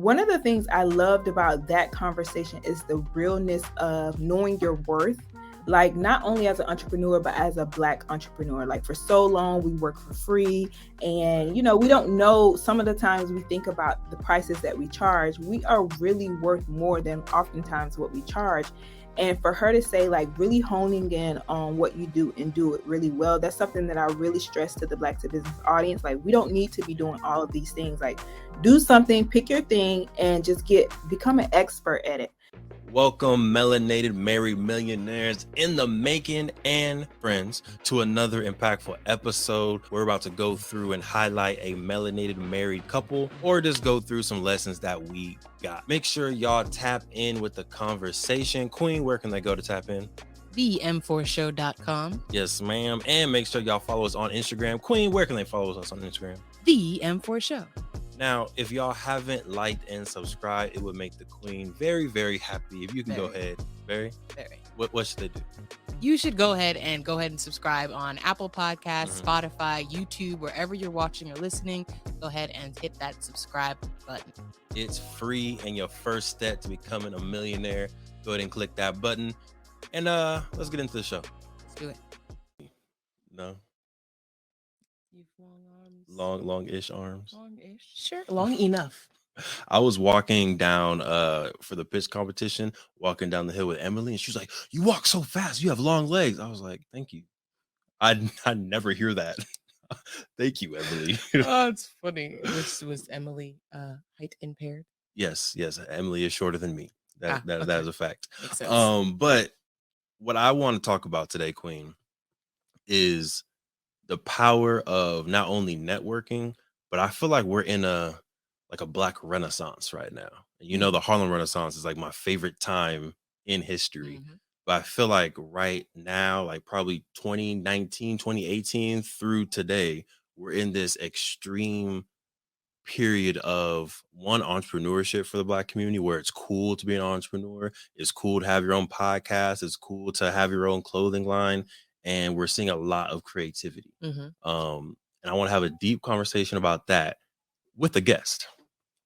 one of the things I loved about that conversation is the realness of knowing your worth. Like, not only as an entrepreneur, but as a Black entrepreneur. Like, for so long, we work for free. And, we don't know, some of the times we think about the prices that we charge. We are really worth more than oftentimes what we charge. And for her to say, like, really honing in on what you do and do it really well, that's something that I really stress to the Black to Business audience. Like, we don't need to be doing all of these things. Like, do something, pick your thing, and just become an expert at it. Welcome, Melanated Married Millionaires in the making and friends, to another impactful episode. We're about to go through and highlight a melanated married couple, or just go through some lessons that we got. Make sure y'all tap in with the conversation. Queen, where can they go to tap in? TheeM4Show.com. Yes, ma'am. And make sure y'all follow us on Instagram. Queen, where can they follow us on Instagram? TheeM4Show. Now, if y'all haven't liked and subscribed, it would make the Queen very, very happy. If you can go ahead. Very? What should they do? You should go ahead and subscribe on Apple Podcasts, Spotify, YouTube, wherever you're watching or listening. Go ahead and hit that subscribe button. It's free, and your first step to becoming a millionaire. Go ahead and click that button. And let's get into the show. Let's do it. No? You've long arms. Long-ish arms. Long-ish. Sure. Long enough. I was walking down for the pitch competition, walking down the hill with Emily, and she was like, "You walk so fast. You have long legs." I was like, "Thank you." I never hear that. Thank you, Emily. Oh, it's funny. Was Emily height impaired? Yes. Emily is shorter than me. That is a fact. Makes sense. But what I want to talk about today, Queen, is the power of not only networking, but I feel like we're in a Black Renaissance right now. And the Harlem Renaissance is like my favorite time in history. But I feel like right now, like probably 2019, 2018 through today, we're in this extreme period of entrepreneurship for the Black community, where it's cool to be an entrepreneur. It's cool to have your own podcast. It's cool to have your own clothing line. And we're seeing a lot of creativity. And I want to have a deep conversation about that with a guest.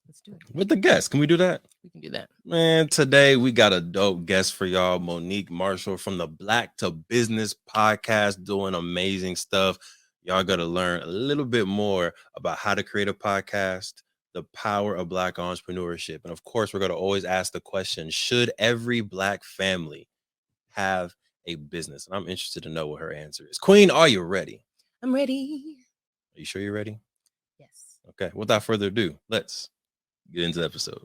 Let's do it. With the guest. Can we do that? We can do that. Man, today we got a dope guest for y'all. Monique Marshall from the Black to Business podcast, doing amazing stuff. Y'all got to learn a little bit more about how to create a podcast, the power of Black entrepreneurship. And of course, we're going to always ask the question, should every Black family have a business? And I'm interested to know what her answer is. Queen, are you ready? I'm ready. Are you sure you're ready? Yes. Okay. Without further ado, let's get into the episode.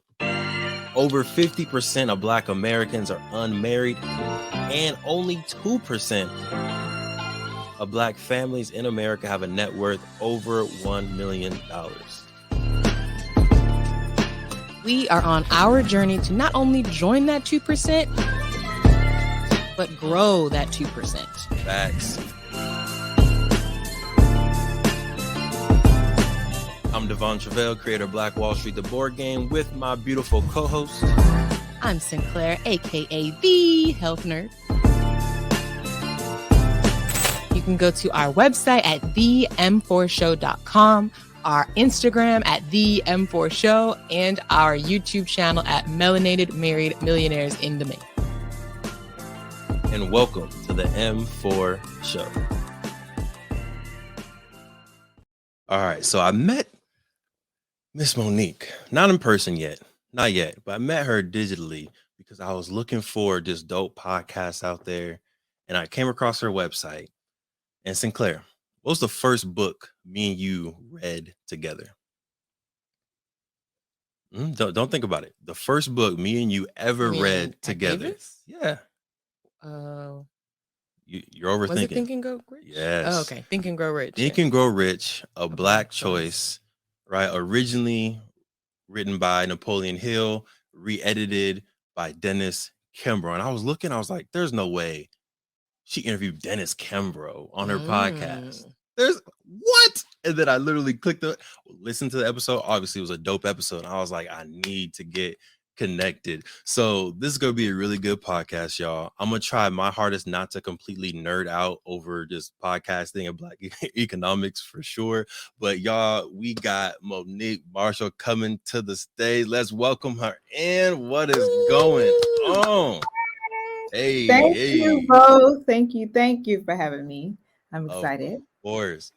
Over 50% of Black Americans are unmarried, and only 2% of Black families in America have a net worth over $1 million. We are on our journey to not only join that 2%, but grow that 2%. Facts. I'm Devon Truvel, creator of Black Wall Street, the board game, with my beautiful co-host. I'm Sinclair, aka the Health Nerd. You can go to our website at TheeM4Show.com, our Instagram at TheeM4Show, and our YouTube channel at Melanated Married Millionaires in the making. And welcome to the M4 Show. All right, so I met Miss Monique, not in person yet, not yet, but I met her digitally because I was looking for just dope podcasts out there, and I came across her website. And Sinclair, what was the first book me and you read together? Don't think about it. The first book me and you ever read together. Davis? Yeah. You're overthinking. Was it Think and Grow Rich? Yes. Oh, okay. Think and Grow Rich. Think and Grow Rich, a Black choice, right? Originally written by Napoleon Hill, re-edited by Dennis Kimbrough. And I was like, there's no way she interviewed Dennis Kimbrough on her podcast. There's what? And then I literally listened to the episode. Obviously, it was a dope episode. And I was like, I need to get connected. So this is gonna be a really good podcast, y'all. I'm gonna try my hardest not to completely nerd out over just podcasting and Black economics for sure. But y'all, we got Monique Marshall coming to the stage. Let's welcome her in. What is going on? Thank you both. Thank you for having me. I'm excited.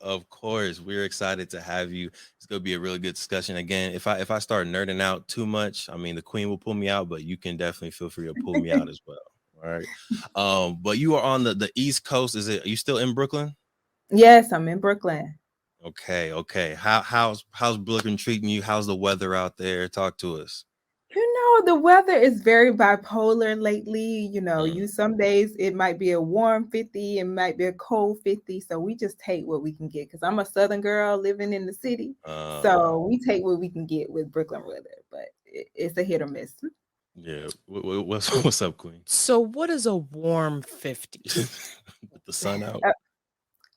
Of course, we're excited to have you. It's gonna be a really good discussion. Again, if I start nerding out too much, I mean the queen will pull me out, but you can definitely feel free to pull me out as well. All right. But you are on the East Coast. Are you still in Brooklyn? Yes, I'm in Brooklyn. Okay. How's Brooklyn treating you? How's the weather out there? Talk to us. The weather is very bipolar lately. Some days it might be a warm 50, it might be a cold 50. So we just take what we can get because I'm a Southern girl living in the city. So we take what we can get with Brooklyn weather, but it's a hit or miss. Yeah. What's up, Queen? So what is a warm 50? With the sun out?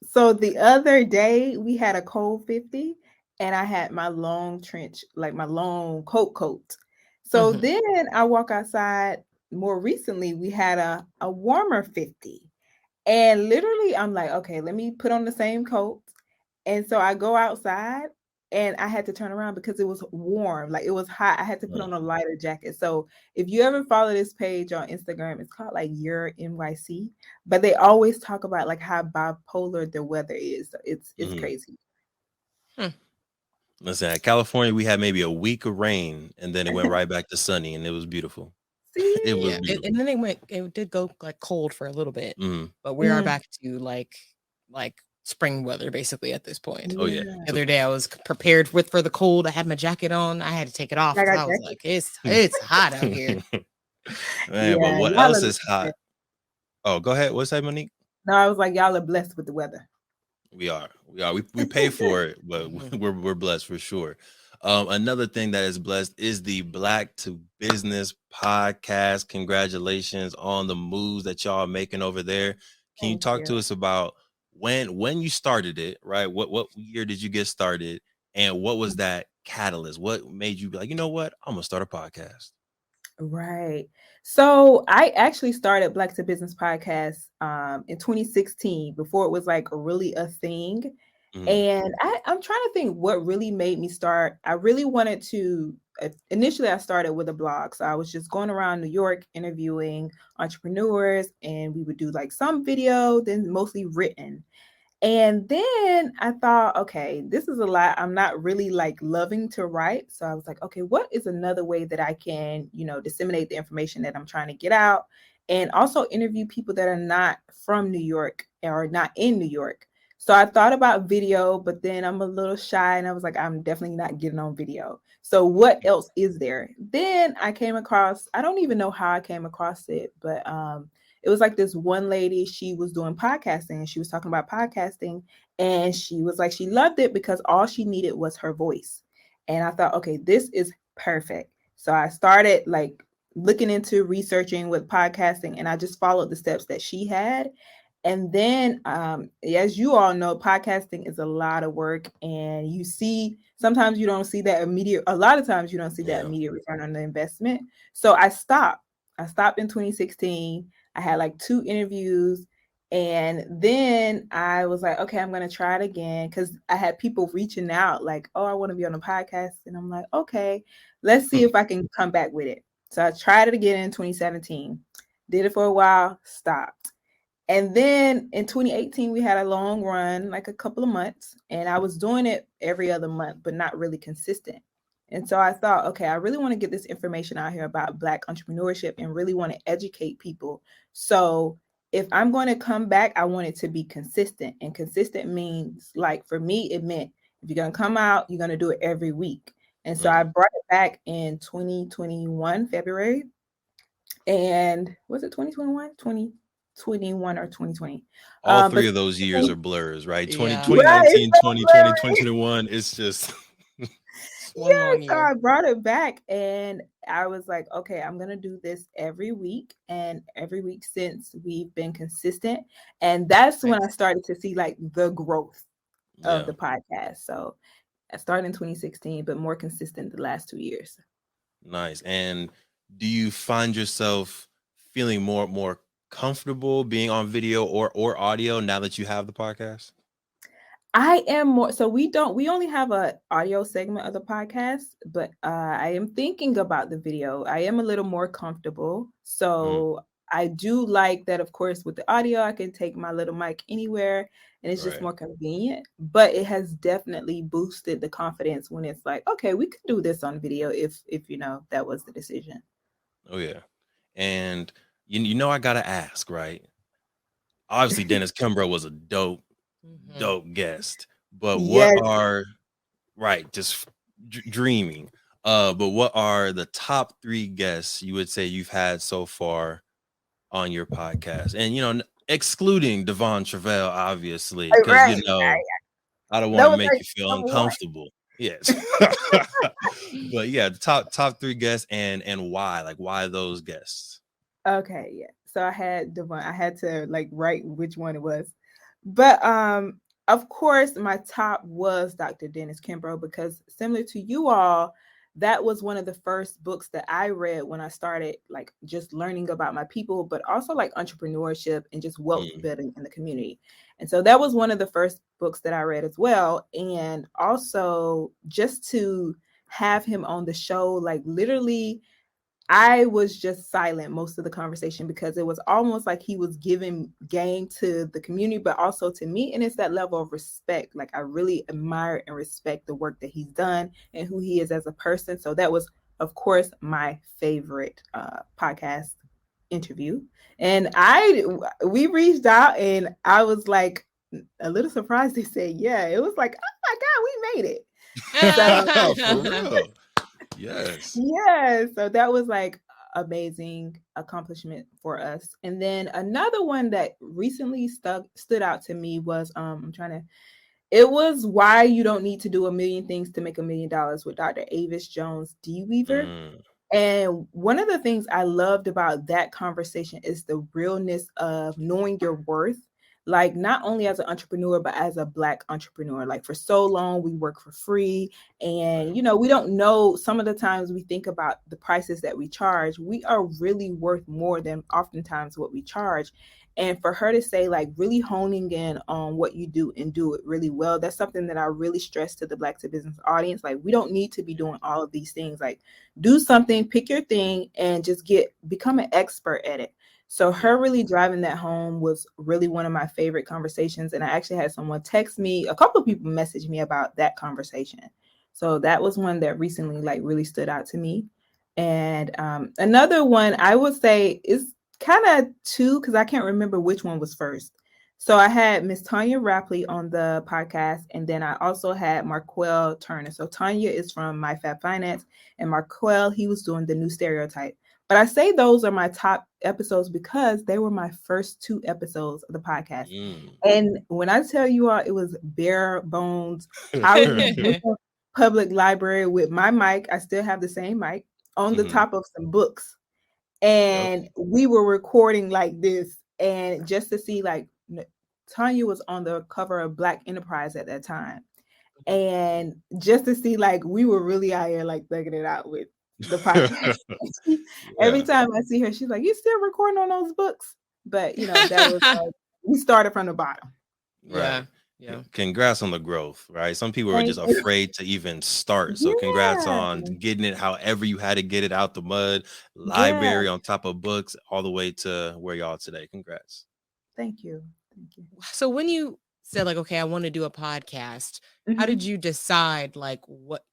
So the other day we had a cold 50 and I had my long trench, like my long coat. So then I walk outside. More recently, we had a warmer 50. And literally, I'm like, okay, let me put on the same coat. And so I go outside and I had to turn around because it was warm. Like it was hot. I had to put on a lighter jacket. So if you ever follow this page on Instagram, it's called like Your NYC. But they always talk about like how bipolar the weather is. So it's crazy. Listen, at California, we had maybe a week of rain, and then it went right back to sunny, and it was beautiful. See? It was beautiful. And then it did go like cold for a little bit, but we are back to like spring weather basically at this point. Oh yeah. The other day I was prepared for the cold. I had my jacket on. I had to take it off. I was like, it's hot out here. Man, but what else is hot? Oh, go ahead. What's that, Monique? No, I was like, y'all are blessed with the weather. We are. We pay for it, but we're blessed for sure. Another thing that is blessed is the Black to Business podcast. Congratulations on the moves that y'all are making over there. Can you talk to us about when you started it, right? What year did you get started? And what was that catalyst? What made you be like, you know what? I'm gonna start a podcast. Right. So I actually started Black to Business podcast in 2016 before it was like really a thing. And I'm trying to think what really made me start. I really wanted to, initially I started with a blog. So I was just going around New York interviewing entrepreneurs and we would do like some video, then mostly written. And then I thought, okay, this is a lot. I'm not really like loving to write. So I was like, okay, what is another way that I can, disseminate the information that I'm trying to get out and also interview people that are not from New York or not in New York. So I thought about video, but then I'm a little shy and I was like, I'm definitely not getting on video. So what else is there? Then I came across, I don't even know how I came across it, but it was like this one lady, she was doing podcasting and she was talking about podcasting and she was like, she loved it because all she needed was her voice. And I thought, okay, this is perfect. So I started like looking into researching with podcasting and I just followed the steps that she had. And then, as you all know, podcasting is a lot of work and sometimes you don't see that immediate, a lot of times you don't see that immediate return on the investment. So I stopped in 2016. I had like 2 interviews and then I was like, okay, I'm going to try it again. Cause I had people reaching out like, oh, I want to be on a podcast. And I'm like, okay, let's see if I can come back with it. So I tried it again in 2017, did it for a while, stopped. And then in 2018, we had a long run, like a couple of months, and I was doing it every other month, but not really consistent. And so I thought, okay, I really want to get this information out here about Black entrepreneurship and really want to educate people. So if I'm going to come back, I want it to be consistent. And consistent means, like, for me, it meant if you're going to come out, you're going to do it every week. And so I brought it back in 2021, February. And was it 2021? 2021 or 2020. All three of those years are blurs, right? 2019, right, 2020, 2021. It's just so I brought it back and I was like, okay, I'm gonna do this every week and every week since we've been consistent. And that's when I started to see like the growth of the podcast. So I started in 2016, but more consistent the last 2 years. Nice. And do you find yourself feeling more comfortable being on video or audio now that you have the podcast? I am more so we only have a audio segment of the podcast, but I am thinking about the video. I am a little more comfortable. Mm, So I do like that, of course, with the audio, I can take my little mic anywhere and it's just right. more convenient. But it has definitely boosted the confidence when it's like, okay, we could do this on video if that was the decision. Oh yeah. And you know I gotta ask, right? Obviously, Dennis Kimbrough was a Mhm. dope guest. But what Yes. are right, just dreaming. But what are the top 3 guests you would say you've had so far on your podcast? And excluding Devon Truvel, obviously, because Right. I don't want That to was make like you feel number one. uncomfortable. Yes. But yeah, the top 3 guests and why? Like why those guests? Okay, yeah. So I had the one I had to like write which one it was. But of course my top was Dr. Dennis Kimbrough because similar to you all, that was one of the first books that I read when I started like just learning about my people, but also like entrepreneurship and just wealth Mm, building in the community. And so that was one of the first books that I read as well. And also just to have him on the show, like literally I was just silent most of the conversation because it was almost like he was giving game to the community, but also to me. And it's that level of respect. Like I really admire and respect the work that he's done and who he is as a person. So that was, of course, my favorite podcast interview. And we reached out and I was like a little surprised they said, yeah, it was like, oh my God, we made it. So for real. Yes. yeah, so that was like amazing accomplishment for us. And then another one that recently stood out to me was it was Why You Don't Need to Do a Million Things to Make $1 Million with Dr. Avis Jones D. Weaver. Mm, And one of the things I loved about that conversation is the realness of knowing your worth, like not only as an entrepreneur, but as a Black entrepreneur. Like for so long, we work for free. right. And, we don't know some of the times we think about the prices that we charge. We are really worth more than oftentimes what we charge. And for her to say, like, really honing in on what you do and do it really well, that's something that I really stress to the Black to Business audience. Like, we don't need to be doing all of these things. Like, do something, pick your thing, and just become an expert at it. So Yeah. her really driving that home was really one of my favorite conversations. And I actually had someone text me, a couple of people messaged me about that conversation. So that was one that recently like really stood out to me. And another one I would say is kind of two, because I can't remember which one was first. So I had Miss Tanya Rapley on the podcast, and then I also had Marquel Turner. So Tanya is from My Fab Finance, and Marquel, he was doing the new stereotype. But I say those are my top episodes because they were my first 2 episodes of the podcast. Mm. And when I tell you all, it was bare bones. I was in the public library with my mic. I still have the same mic on the Mhm. top of some books. Yep. And we were recording like this. And just to see, like, Tanya was on the cover of Black Enterprise at that time. And just to see, like, we were really out here, like, thugging it out with the podcast. Every Yeah. time I see her, she's like, you still recording on those books? But, that was like, we started from the bottom. Yeah. Right. Yeah. Congrats on the growth, right? Some people are Thank just you. afraid to even start. So congrats Yeah. on getting it however you had to get it out the mud, Yeah. library on top of books, all the way to where y'all today. Congrats. Thank you. Thank you. So when you said like, okay, I want to do a podcast, how did Mhm. you decide like what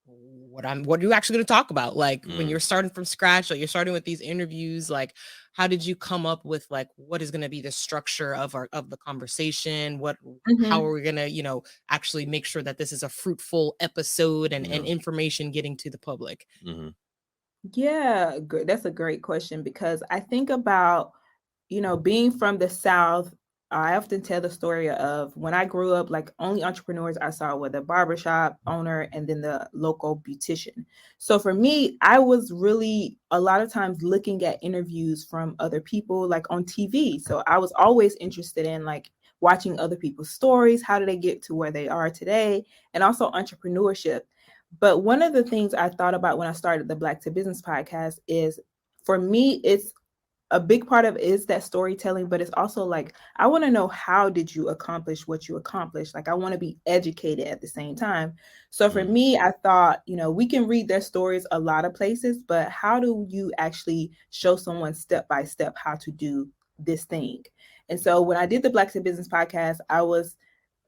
are you actually going to talk about? Like when Mm, you're starting from scratch, like you're starting with these interviews, like how did you come up with like what is going to be the structure of the conversation? How Mhm. are we going to, actually make sure that this is a fruitful episode and yeah. information getting to the public? Mhm. Yeah, that's a great question because I think about, being from the South. I often tell the story of when I grew up, like only entrepreneurs I saw were the barbershop owner and then the local beautician. So for me, I was really a lot of times looking at interviews from other people like on TV. So I was always interested in like watching other people's stories. How did they get to where they are today? And also entrepreneurship. But one of the things I thought about when I started the Black to Business podcast is for me, it's a big part of it is that storytelling, but it's also like, I want to know, how did you accomplish what you accomplished? Like, I want to be educated at the same time. So for me, I thought, we can read their stories a lot of places, but how do you actually show someone step by step how to do this thing? And so when I did the Blacks in Business podcast, I was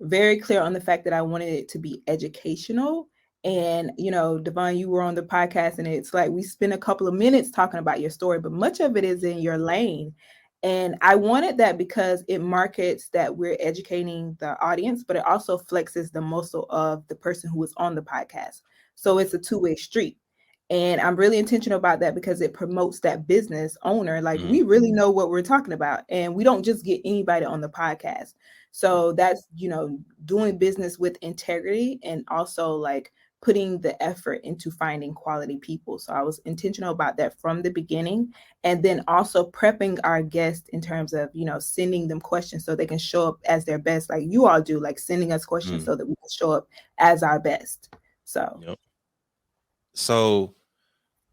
very clear on the fact that I wanted it to be educational. And, Devon, you were on the podcast, and it's like we spent a couple of minutes talking about your story, but much of it is in your lane. And I wanted that because it markets that we're educating the audience, but it also flexes the muscle of the person who is on the podcast. So it's a two-way street. And I'm really intentional about that because it promotes that business owner. Like, we really know what we're talking about, and we don't just get anybody on the podcast. So that's, doing business with integrity, and also like putting the effort into finding quality people. So I was intentional about that from the beginning. And then also prepping our guests in terms of, sending them questions so they can show up as their best, like you all do, like sending us questions so that we can show up as our best. So, So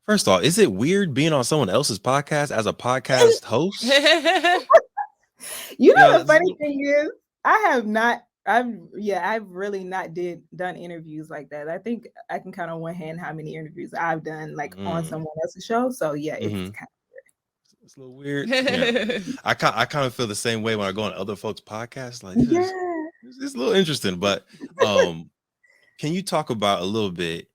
first of all, is it weird being on someone else's podcast as a podcast host? The funny thing is, I've really not done interviews like that. I think I can count on one hand how many interviews I've done like on someone else's show. So yeah, it's kind of weird. It's a little weird. Yeah. I kind of feel the same way when I go on other folks' podcasts. Like, it's a little interesting. But can you talk about a little bit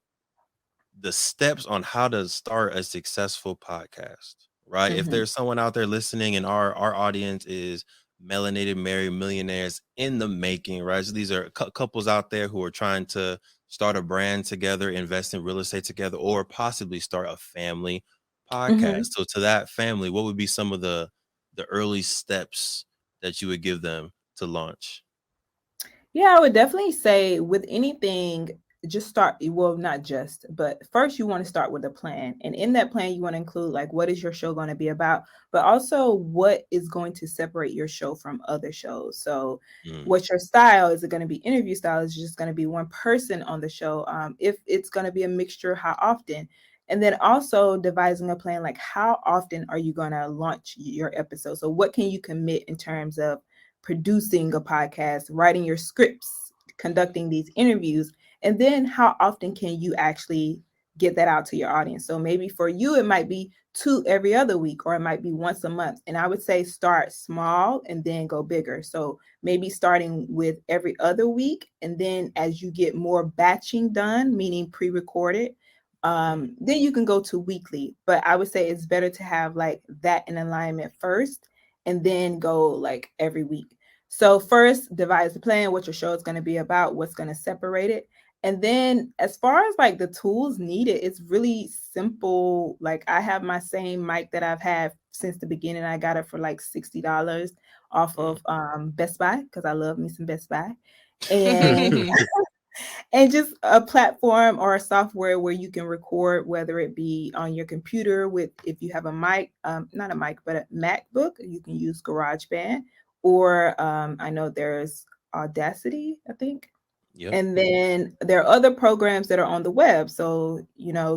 the steps on how to start a successful podcast? Right. If there's someone out there listening, and our audience is Melanated Married Millionaires in the making, right? So these are couples out there who are trying to start a brand together, invest in real estate together, or possibly start a family podcast. So to that family, what would be some of the early steps that you would give them to launch? Yeah, I would definitely say with anything, just start. Well, not just, but first you want to start with a plan. And in that plan, you want to include like, what is your show going to be about, but also what is going to separate your show from other shows. So what's your style? Is it going to be interview style? Is it just going to be one person on the show? If it's going to be a mixture, how often? And then also devising a plan, like how often are you going to launch your episode? So what can you commit in terms of producing a podcast, writing your scripts, conducting these interviews, and then how often can you actually get that out to your audience? So maybe for you, it might be 2 every other week, or it might be once a month. And I would say start small and then go bigger. So maybe starting with every other week. And then as you get more batching done, meaning pre-recorded, then you can go to weekly. But I would say it's better to have like that in alignment first, and then go like every week. So first, devise the plan, what your show is going to be about, what's going to separate it. And then as far as like the tools needed, it's really simple. Like, I have my same mic that I've had since the beginning. I got it for like $60 off of Best Buy, because I love me some Best Buy. And and just a platform or a software where you can record, whether it be on your computer with, if you have a mic, not a mic, but a MacBook, you can use GarageBand, or I know there's Audacity, I think. Yep. And then there are other programs that are on the web. So,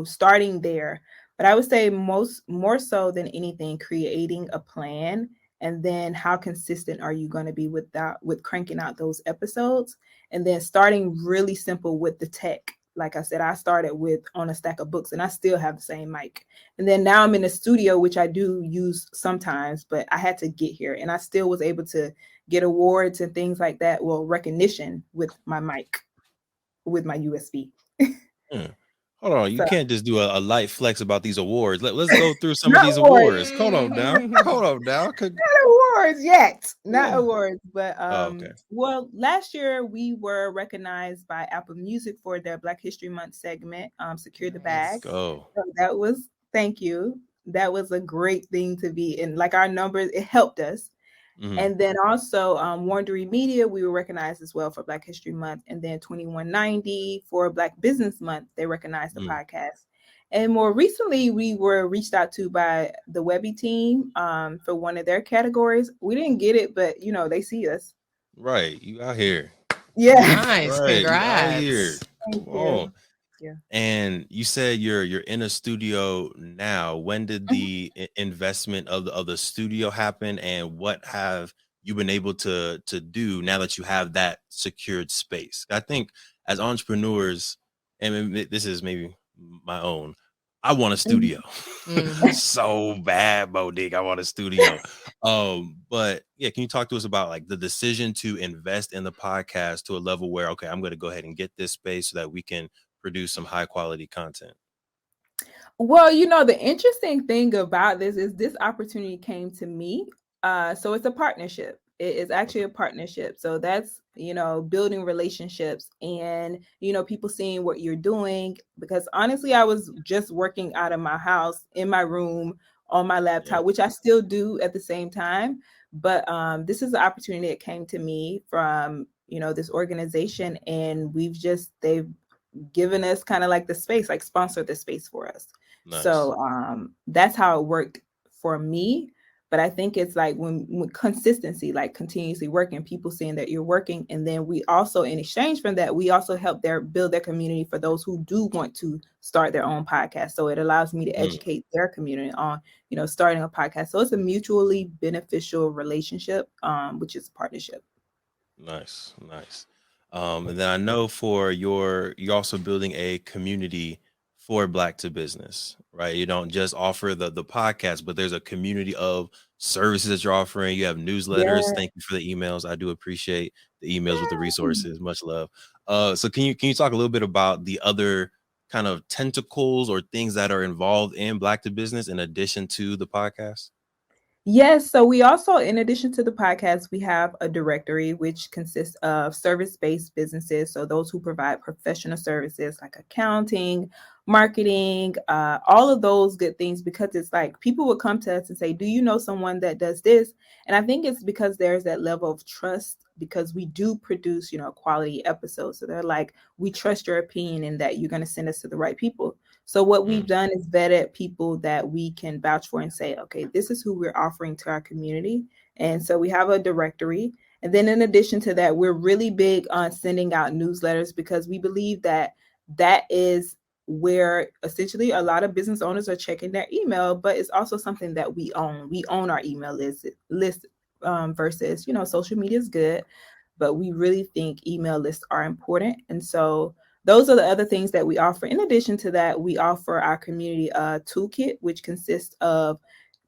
starting there. But I would say more so than anything, creating a plan, and then how consistent are you going to be with cranking out those episodes, and then starting really simple with the tech. Like I said, I started on a stack of books, and I still have the same mic. And then now I'm in a studio, which I do use sometimes, but I had to get here, and I still was able to get awards and things like that. Well, recognition with my mic, with my USB. Hold on, you can't just do a light flex about these awards. Let's go through some of these awards. Hold on now. Not awards yet. Not awards, but okay. Well, last year we were recognized by Apple Music for their Black History Month segment, Secure the Bag. So thank you. That was a great thing to be in. Like, our numbers, it helped us. And then also Wardery Media, we were recognized as well for Black History Month. And then 2190 for Black Business Month, they recognized the podcast. And more recently, we were reached out to by the Webby team for one of their categories. We didn't get it, but they see us. Right, you out here. Yeah, nice. Right. Congrats. Out here. Thank you. you. And you said you're in a studio now. When did the investment of the studio happen, and what have you been able to do now that you have that secured space? I think as entrepreneurs, and this is maybe my own, I want a studio so bad, Monique. I want a studio. But yeah, can you talk to us about like the decision to invest in the podcast to a level where, okay, I'm going to go ahead and get this space so that we can produce some high quality content? Well, the interesting thing about this is this opportunity came to me. So it's a partnership. It is actually a partnership. So that's, building relationships and, people seeing what you're doing. Because honestly, I was just working out of my house in my room on my laptop, which I still do at the same time. But this is the opportunity that came to me from, this organization. And they've given us kind of like the space, like sponsor the space for us. Nice. So that's how it worked for me. But I think it's like when consistency, like continuously working, people seeing that you're working. And then we also, in exchange from that, we also help build their community for those who do want to start their own podcast. So it allows me to educate their community on, starting a podcast. So it's a mutually beneficial relationship, which is a partnership. Nice. And then I know you're also building a community for Black to Business, right? You don't just offer the podcast, but there's a community of services that you're offering. You have newsletters. Yeah. Thank you for the emails. I do appreciate the emails with the resources. Much love. So can you talk a little bit about the other kind of tentacles or things that are involved in Black to Business in addition to the podcast? Yes. So we also, in addition to the podcast, we have a directory which consists of service-based businesses. So those who provide professional services like accounting, marketing, all of those good things, because it's like people will come to us and say, do you know someone that does this? And I think it's because there's that level of trust, because we do produce, quality episodes. So they're like, we trust your opinion and that you're going to send us to the right people. So what we've done is vetted people that we can vouch for and say, okay, this is who we're offering to our community. And so we have a directory. And then in addition to that, we're really big on sending out newsletters, because we believe that is where essentially a lot of business owners are checking their email, but it's also something that we own. We own our email list versus, social media is good, but we really think email lists are important. And so those are the other things that we offer. In addition to that, we offer our community a toolkit, which consists of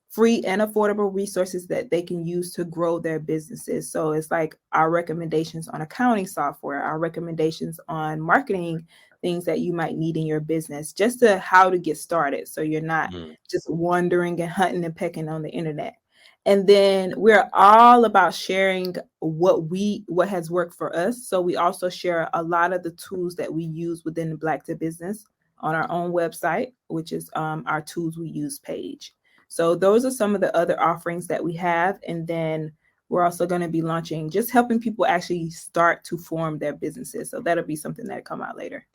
free and affordable resources that they can use to grow their businesses. So it's like our recommendations on accounting software, our recommendations on marketing things that you might need in your business, just to how to get started. So you're not just wandering and hunting and pecking on the internet. And then we're all about sharing what has worked for us. So we also share a lot of the tools that we use within the Black to Business on our own website, which is our tools we use page. So those are some of the other offerings that we have. And then we're also going to be launching, just helping people actually start to form their businesses. So that'll be something that'll come out later.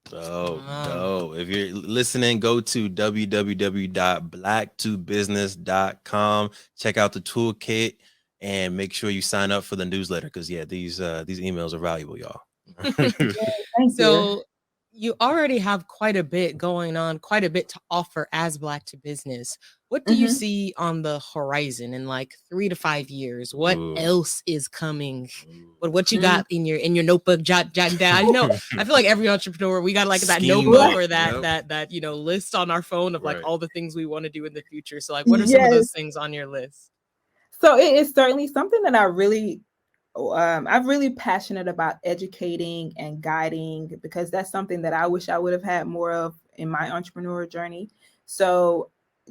Dope. If you're listening, go to www.blacktobusiness.com. Check out the toolkit and make sure you sign up for the newsletter, because these emails are valuable, y'all. So you already have quite a bit going on, quite a bit to offer as Black to Business. What do you see on the horizon in like 3 to 5 years? What else is coming? What you got in your notebook? Jot down. I know. I feel like every entrepreneur, we got like that notebook or that list on our phone of like all the things we want to do in the future. So like, what are some of those things on your list? So it is certainly something that I'm really passionate about, educating and guiding, because that's something that I wish I would have had more of in my entrepreneurial journey. So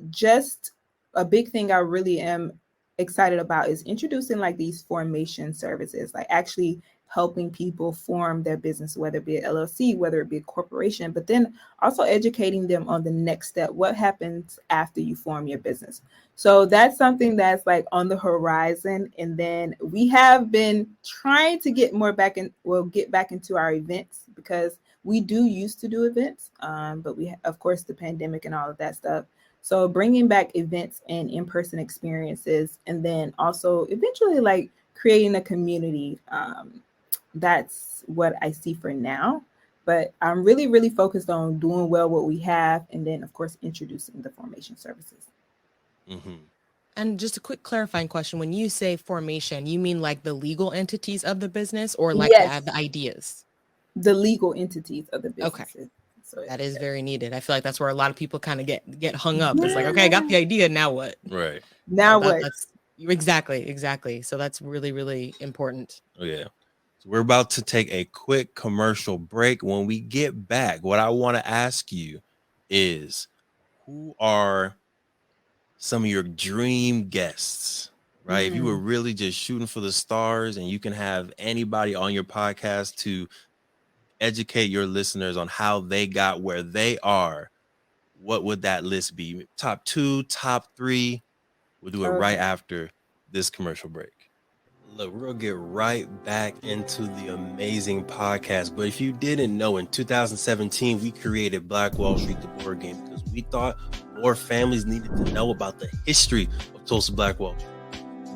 just a big thing I really am excited about is introducing like these formation services, like actually helping people form their business, whether it be an LLC, whether it be a corporation, but then also educating them on the next step. What happens after you form your business? So that's something that's like on the horizon. And then we have been trying to get back into our events, because we do used to do events, but we, of course, the pandemic and all of that stuff. So bringing back events and in-person experiences, and then also eventually like creating a community. That's what I see for now. But I'm really, really focused on doing well what we have, and then of course introducing the formation services. Mm-hmm. And just a quick clarifying question. When you say formation, you mean like the legal entities of the business or like Yes, the ideas? the legal entities of the Okay. businesses. So That is yes. very needed. I feel like that's where a lot of people kind of get hung up. It's like, okay, I got Yeah. the idea. Now what? Right. Now what? That's exactly. So that's really, really important. Oh yeah. So we're about to take a quick commercial break. When we get back, what I want to ask you is, who are some of your dream guests? Right? If you were really just shooting for the stars and you can have anybody on your podcast to educate your listeners on how they got where they are, what would that list be? Top 2, top 3? We'll do it right Okay. after this commercial break. Look, we're going to get right back into the amazing podcast. But if you didn't know, in 2017, we created Black Wall Street, the board game, because we thought more families needed to know about the history of Tulsa Black Wall Street.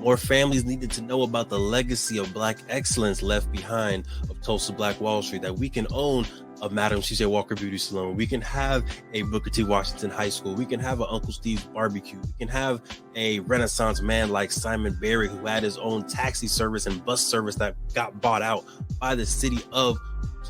More families needed to know about the legacy of Black excellence left behind of Tulsa Black Wall Street, that we can own a Madam C.J. Walker Beauty Salon. We can have a Booker T. Washington High School. We can have an Uncle Steve's Barbecue. We can have a Renaissance man like Simon Berry, who had his own taxi service and bus service that got bought out by the city of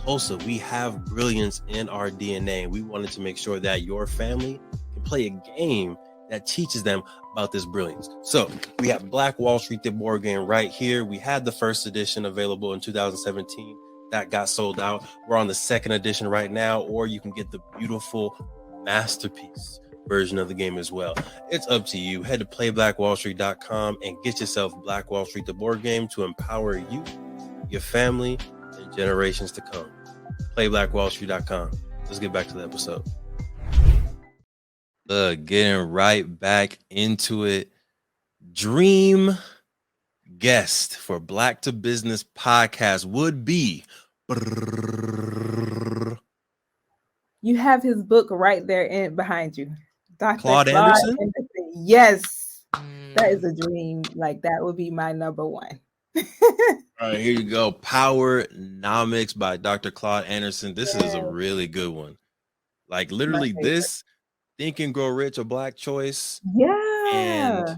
Tulsa. We have brilliance in our DNA. We wanted to make sure that your family can play a game that teaches them about this brilliance. So we have Black Wall Street, the board game, right here. We had the first edition available in 2017. That got sold out. We're on the second edition right now, or you can get the beautiful masterpiece version of the game as well. It's up to you. Head to playblackwallstreet.com and get yourself Black Wall Street, the board game, to empower you, your family, and generations to come. Playblackwallstreet.com. Let's get back to the episode. Getting right back into it. Dream guest for Black to Business podcast would be, You have his book right there behind you, Dr. Claude Claude Anderson. Anderson. Yes, that is a dream. Like that would be my number one. All right, here you go. Powernomics by Dr. Claude Anderson. This is a really good one. Like literally this Think and Grow Rich, a Black choice, Yeah.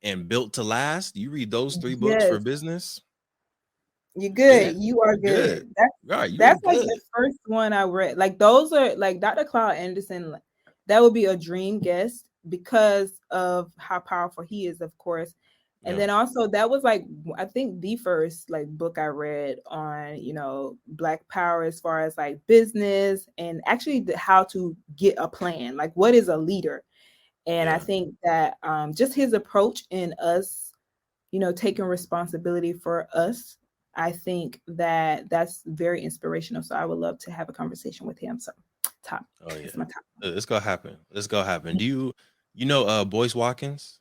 and Built to Last. You read those 3 books Yes. for business, You're good. Yeah, You are you're good. good. Right, you're That's like good. the first one I read. Like those are like Dr. Claude Anderson. That would be a dream guest because of how powerful he is, of course. And Yeah. then also that was like I think the first like book I read on, you know, Black power as far as like business and actually how to get a plan. Like what is a leader? And I Yeah. think that just his approach in us, you know, taking responsibility for us, I think that that's very inspirational. So I would love to have a conversation with him. So top. Oh yeah. It's my top. It's gonna happen. It's gonna happen. Do you know Boyce Watkins?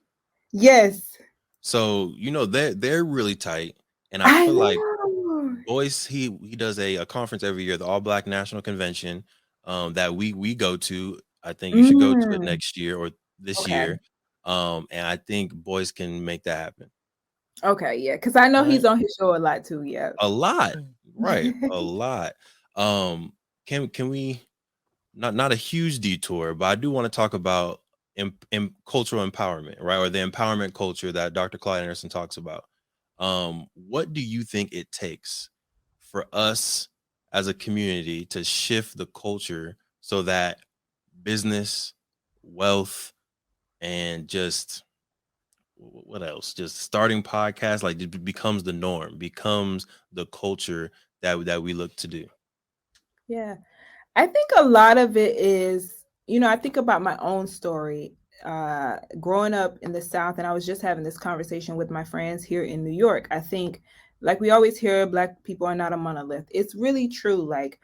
Yes. So you know they're really tight, and I I feel like know. Boyce he does a conference every year, the All Black National Convention, that we go to. I think you should go to it next year or this year, and I think Boyce can make that happen. Okay, yeah, because I know Right. he's on his show a lot too. Yeah, A lot, right? A lot. Can we not a huge detour, but I do want to talk about cultural empowerment, right? Or the empowerment culture that Dr. Claude Anderson talks about. What do you think it takes for us as a community to shift the culture so that business, wealth, and just what else? Just starting podcasts like it becomes the norm, becomes the culture that we look to do. yeah. I think a lot of it is, you know, I think about my own story. Growing up in the South, and I was just having this conversation with my friends here in New York. I think, like we always hear, Black people are not a monolith. It's really true. Like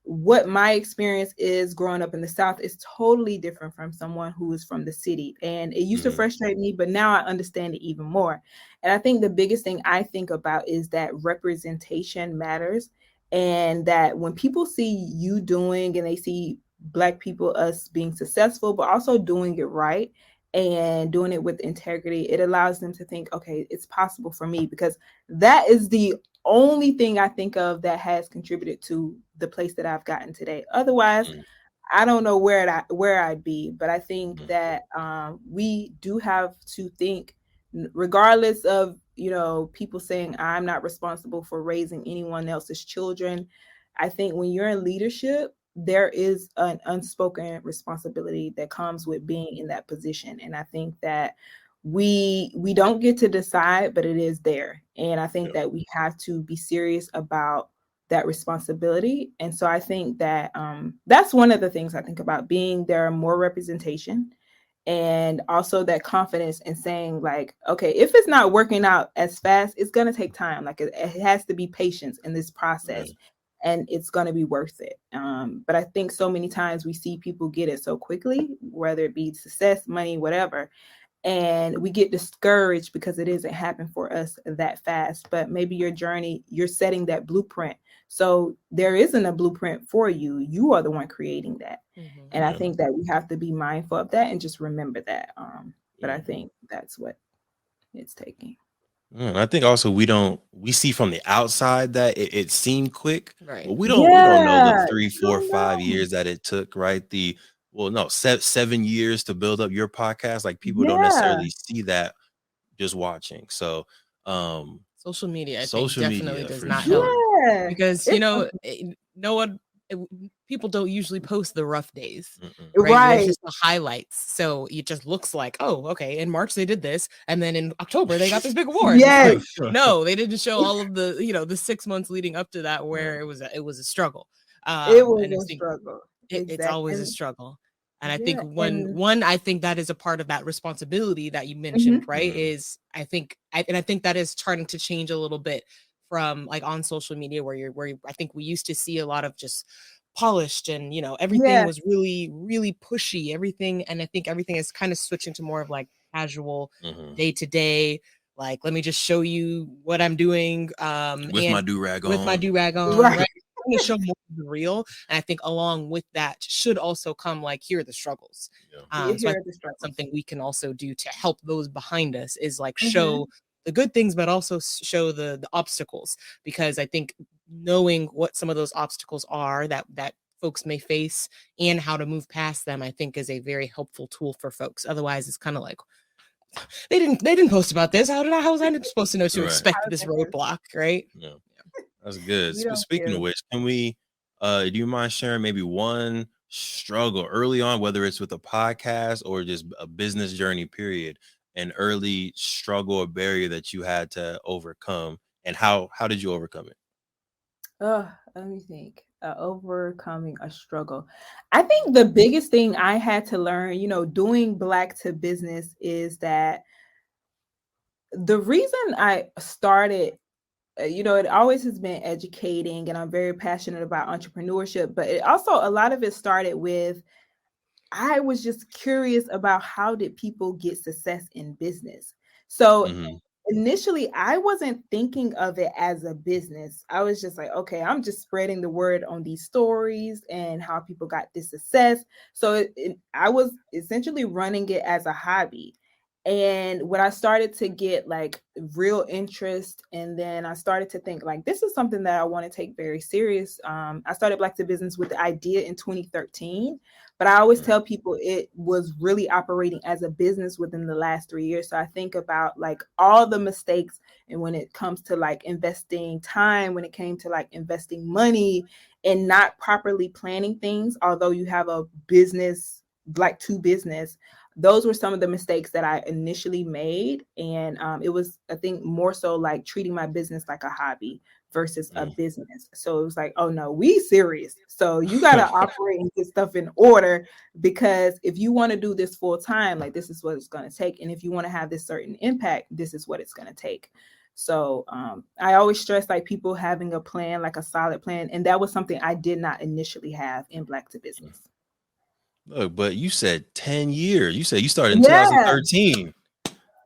what my experience is growing up in the South is totally different from someone who is from the city. And it used to frustrate me, but now I understand it even more. And I think the biggest thing I think about is that representation matters. And that when people see you doing and they see Black people, us being successful, but also doing it right, and doing it with integrity, it allows them to think, okay, it's possible for me, because that is the only thing I think of that has contributed to the place that I've gotten today. Otherwise, Mm, I don't know where I'd be, but I think mm, that we do have to think, regardless of people saying I'm not responsible for raising anyone else's children. I think when you're in leadership, there is an unspoken responsibility that comes with being in that position, and I think that we don't get to decide, but it is there, and I think yeah, that we have to be serious about that responsibility. And so I think that that's one of the things I think about, being there, more representation, and also that confidence in saying, like, okay, if it's not working out as fast, it's going to take time. Like it has to be patience in this yeah, process, and it's going to be worth it. But I think so many times we see people get it so quickly, whether it be success, money, whatever, and we get discouraged because it isn't happening for us that fast. But maybe your journey, you're setting that blueprint, so there isn't a blueprint for you. You are the one creating that. And I yeah, think that we have to be mindful of that and just remember that. But I mm. think that's what it's taking. I think also we see from the outside that it seemed quick, Right. but we don't know the Yeah, 3, you 4, don't 5 years know. that it took, right? No, 7 years to build up your podcast. Like people don't Yeah, necessarily see that just watching. So, Social media, I think, social definitely media does for not help, sure. yeah. because It's no one it- people don't usually post the rough days, Mm-mm. right? There's right. just the highlights, so it just looks like, oh, okay, in March they did this, and then in October they got this big award. It's Yes. like, no, they didn't show all of the the 6 months leading up to that, Yeah. where it was a struggle. It was And I a think struggle. it's Exactly. always a And struggle. And I think yeah, and one I think that is a part of that responsibility that you mentioned, mhm. right? Mhm. Is I think that is starting to change a little bit from, like, on social media, I think we used to see a lot of just polished, and everything Yeah, was really, really pushy, everything. And I think everything is kind of switching to more of like casual, Mhm. day to day, like, let me just show you what I'm doing, With my and do rag with my on. do-rag on, right. right? Trying to show more of the real. And I think along with that should also come, like, here are the struggles. Yeah. You So I hear think the that's struggles. something we can also do to help those behind us, is like show Mhm. the good things, but also show the obstacles, because I think knowing what some of those obstacles are that folks may face, and how to move past them, I think is a very helpful tool for folks. Otherwise, it's kind of like, they didn't post about this. How was I supposed to know to Right. expect How this that is. roadblock, right? Yeah. That's good. We don't Speaking of feel. which, can we do you mind sharing maybe one struggle early on, whether it's with a podcast or just a business journey period, an early struggle or barrier that you had to overcome, and how did you overcome it? Let me think. Overcoming a struggle. I think the biggest thing I had to learn, doing Black to business, is that the reason I started, it always has been educating, and I'm very passionate about entrepreneurship, but it also, a lot of it started with, I was just curious about how did people get success in business. So Mm-hmm. initially, I wasn't thinking of it as a business. I was just like, okay, I'm just spreading the word on these stories and how people got this success. So I was essentially running it as a hobby. And when I started to get like real interest, and then I started to think, like, this is something that I want to take very serious. I started Black to Business with the idea in 2013, but I always tell people it was really operating as a business within the last 3 years. So I think about like all the mistakes, and when it comes to like investing time, when it came to like investing money and not properly planning things, although you have a business, like two business, those were some of the mistakes that I initially made. And it was, I think, more so like treating my business like a hobby versus a Mm-hmm. business. So it was like, oh no, we serious. So you got to operate and get stuff in order, because if you want to do this full time, like, this is what it's going to take. And if you want to have this certain impact, this is what it's going to take. So I always stress like people having a plan, like a solid plan. And that was something I did not initially have in Black to Business. Look, but you said 10 years. You said you started in Yeah, 2013. Wow.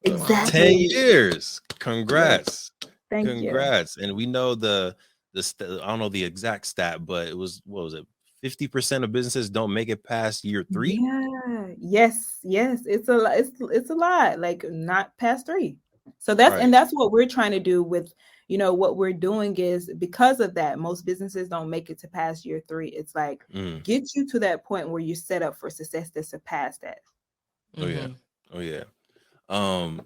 10 exactly. years. Yes. Congrats. Thank you. Congrats. And we know I don't know the exact stat, but it was, what was it? 50% of businesses don't make it past year 3. Yeah, Yes, yes, it's a lot. It's a lot. Like not past 3. So Right. that's what we're trying to do with, what we're doing is because of that, most businesses don't make it to past year 3. It's like Mm. get you to that point where you're set up for success to surpass that. Oh yeah. Mm-hmm. Oh yeah.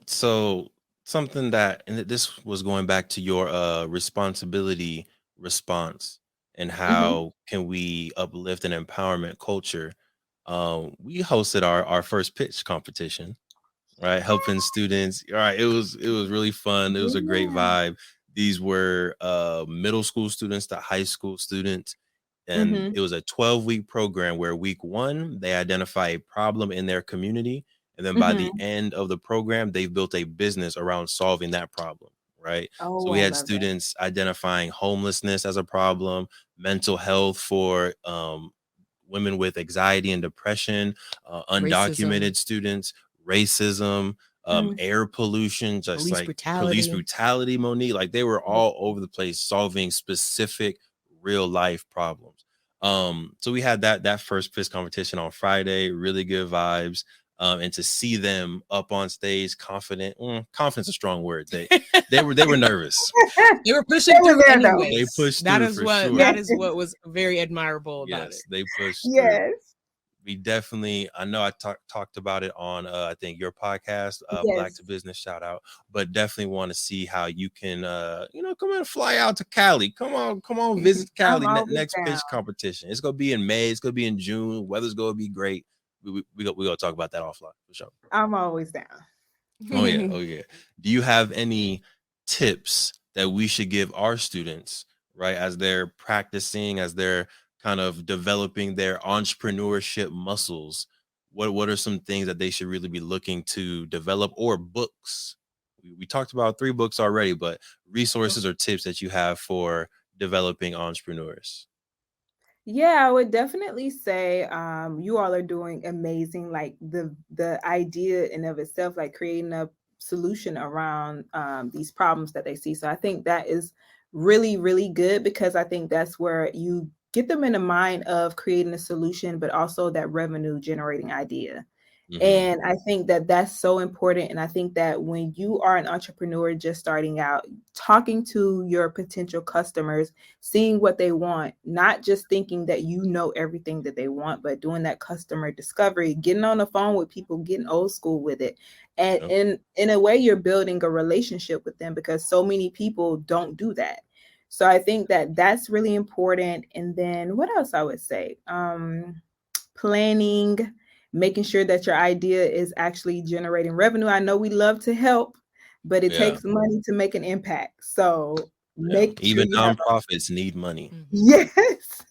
So something that, and this was going back to your responsibility response and Hmm. how can we uplift an empowerment culture. We hosted our first pitch competition, right? Helping students. All right, it was really fun. It was a great Yeah. vibe. These were middle school students to high school students, and Hmm. it was a 12-week program where week 1 they identify a problem in their community, and then by the Hmm. end of the program they've built a business around solving that problem, right? So Oh, we I had love that. students identifying homelessness as a problem, mental health for women with anxiety and depression, Racism, undocumented students, racism, Mm. air pollution, just police like police brutality. brutality, Monique. Like they were all over the place solving specific real life problems. So we had that first pitch competition on Friday, really good vibes. And to see them up on stage, confident, confident's a strong word. They were nervous. They were They pushing were through there though. They anyways. pushed That through is for what sure. that Yes. is what was very admirable about it. Yes, they pushed through. Yes. We definitely, I know I talked about it on I think your podcast, Black Yes. to Business, shout out, but definitely want to see how you can come and fly out to Cali. Come on, visit I'm Cali. always Next down. pitch competition. It's gonna be in May, it's gonna be in June. Weather's gonna be great. We gonna talk about that offline for sure. I'm always down. Oh yeah, oh yeah. Do you have any tips that we should give our students, right, as they're practicing, as they're kind of developing their entrepreneurship muscles? What are some things that they should really be looking to develop, or books? We talked about 3 books already, but resources or tips that you have for developing entrepreneurs. Yeah, I would definitely say you all are doing amazing. Like the idea in of itself, like creating a solution around these problems that they see. So I think that is really, really good because I think that's where you get them in the mind of creating a solution, but also that revenue generating idea. Hmm. And I think that that's so important. And I think that when you are an entrepreneur just starting out, talking to your potential customers, seeing what they want, not just thinking that you know everything that they want, but doing that customer discovery, getting on the phone with people, getting old school with it. And Yep. in a way, you're building a relationship with them because so many people don't do that. So I think that that's really important. And then what else I would say? Planning, making sure that your idea is actually generating revenue. I know we love to help, but it Yeah. takes money to make an impact. So Yeah. make sure Even you have nonprofits need money. Mhm. yes.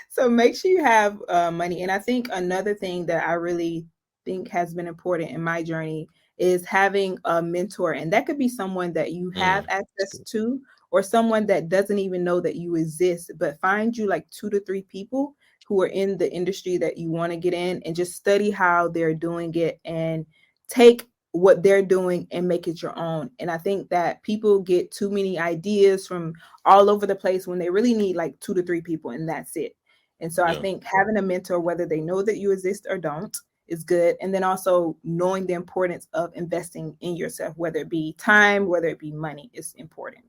So make sure you have money. And I think another thing that I really think has been important in my journey is having a mentor. And that could be someone that you have That's access good. to or someone that doesn't even know that you exist, but find you like 2 to 3 people who are in the industry that you want to get in and just study how they're doing it and take what they're doing and make it your own. And I think that people get too many ideas from all over the place when they really need like 2 to 3 people and that's it. And so I Yeah. think having a mentor, whether they know that you exist or don't, is good. And then also knowing the importance of investing in yourself, whether it be time, whether it be money, is important.